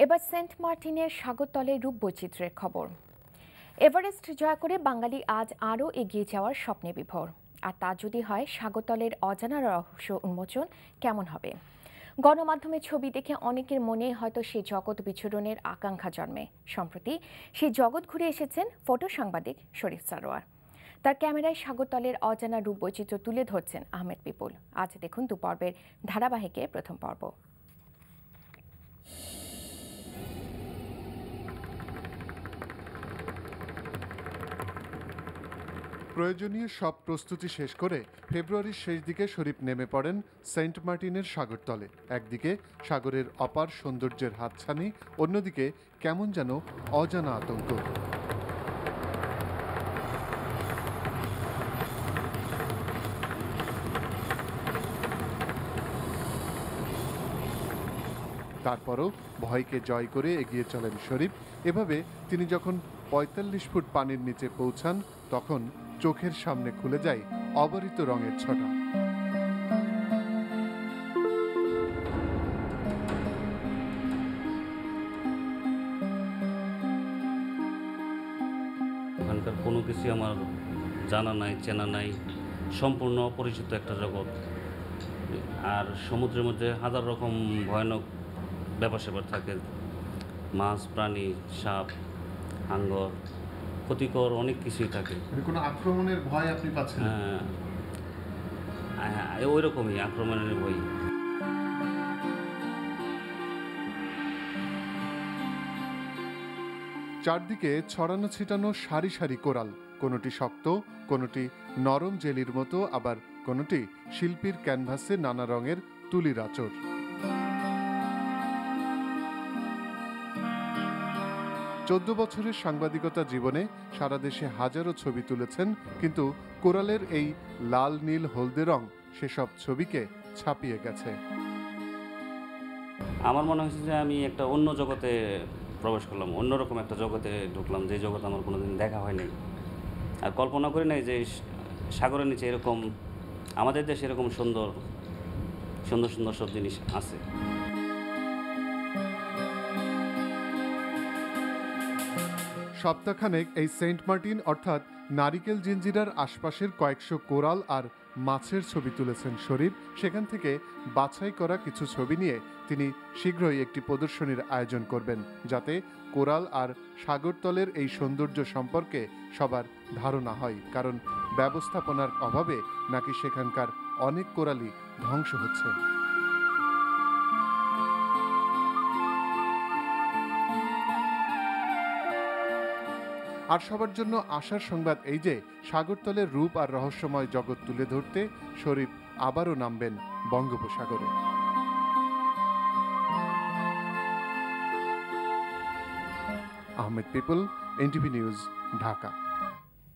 এবার সেন্ট মার্টিনের সাগরতলে রূপবৈচিত্র্যের খবর। এভারেস্ট জয় করে বাঙালি আজ আরও এগিয়ে যাওয়ার স্বপ্নে বিভোর। আর তা যদি হয়, সাগরতলের অজানা রহস্য উন্মোচন কেমন হবে? গণমাধ্যমে ছবি দেখে অনেকের মনে হয়তো সেই জগৎ বিচরণের আকাঙ্ক্ষা জন্মে। সম্প্রতি সেই জগৎ ঘুরে এসেছেন ফটো সাংবাদিক শরীফ সারোয়ার। তার ক্যামেরায় সাগরতলের অজানা রূপবৈচিত্র্য তুলে ধরছেন আহমেদ পিপুল। আজ দেখুন দুপর্বের ধারাবাহিকের প্রথম পর্ব। প্রয়োজনীয় সব প্রস্তুতি শেষ করে ফেব্রুয়ারির শেষ দিকে শরীফ নেমে পড়েন সেন্ট মার্টিনের সাগরতলে। একদিকে সাগরের অপার সৌন্দর্যের হাতছানি, অন্যদিকে কেমন যেন অজানা আতঙ্ক। তারপরও ভয়কে জয় করে এগিয়ে চলেন শরীফ। এভাবে তিনি যখন ৪৫ ফুট পানির নিচে পৌঁছান, তখন চোখের সামনে খুলে যায় অবারিত রঙের ছটা। ওখানকার কোনো কিছু আমার জানা নাই, চেনা নাই, সম্পূর্ণ অপরিচিত একটা জগৎ। আর সমুদ্রের মধ্যে হাজার রকম ভয়ানক ব্যাপার স্যাপার থাকে, মাছ, প্রাণী, সাপ, হাঙ্গর, ক্ষতিকর অনেক কিছুই থাকে। কোনো আক্রমণের ভয় আপনি পাচ্ছেন? হ্যাঁ, ওই রকমই আক্রমণের ভয়। চারদিকে ছড়ানো ছিটানো সারি সারি কোরাল, কোনোটি শক্ত, কোনোটি নরম জেলির মতো, আবার কোনোটি শিল্পীর ক্যানভাসে নানা রঙের তুলির আঁচড়। চোদ্দ বছরের সাংবাদিকতা জীবনে সারা দেশে হাজারো ছবি তুলেছেন, কিন্তু কোরালের এই লাল, নীল, হলদে রং সেসব ছবিকে ছাপিয়ে গেছে। আমার মনে হয়েছে যে আমি একটা অন্য জগতে প্রবেশ করলাম, অন্যরকম একটা জগতে ঢুকলাম, যে জগৎ আমার কোনোদিন দেখা হয়নি। আর কল্পনা করি নাই যে সাগরের নিচে এরকম, আমাদের দেশে এরকম সুন্দর সুন্দর সুন্দর সব জিনিস আছে। সপ্তাহখানেক এই সেন্ট মার্টিন অর্থাৎ নারিকেল জিঞ্জিরার আশপাশের কয়েকশো কোরাল আর মাছের ছবি তুলেছেন শরীফ। সেখান থেকে বাছাই করা কিছু ছবি নিয়ে তিনি শীঘ্রই একটি প্রদর্শনীর আয়োজন করবেন, যাতে কোরাল আর সাগরতলের এই সৌন্দর্য সম্পর্কে সবার ধারণা হয়। কারণ ব্যবস্থাপনার অভাবে নাকি সেখানকার অনেক কোরালই ধ্বংস হচ্ছে। আর সবার জন্য আশার সংবাদ এই যে, সাগরতলের রূপ আর রহস্যময় জগৎ তুলে ধরতে শরীফ আবারও নামবেন বঙ্গোপসাগরে। Ahmed people, NTV news, Dhaka.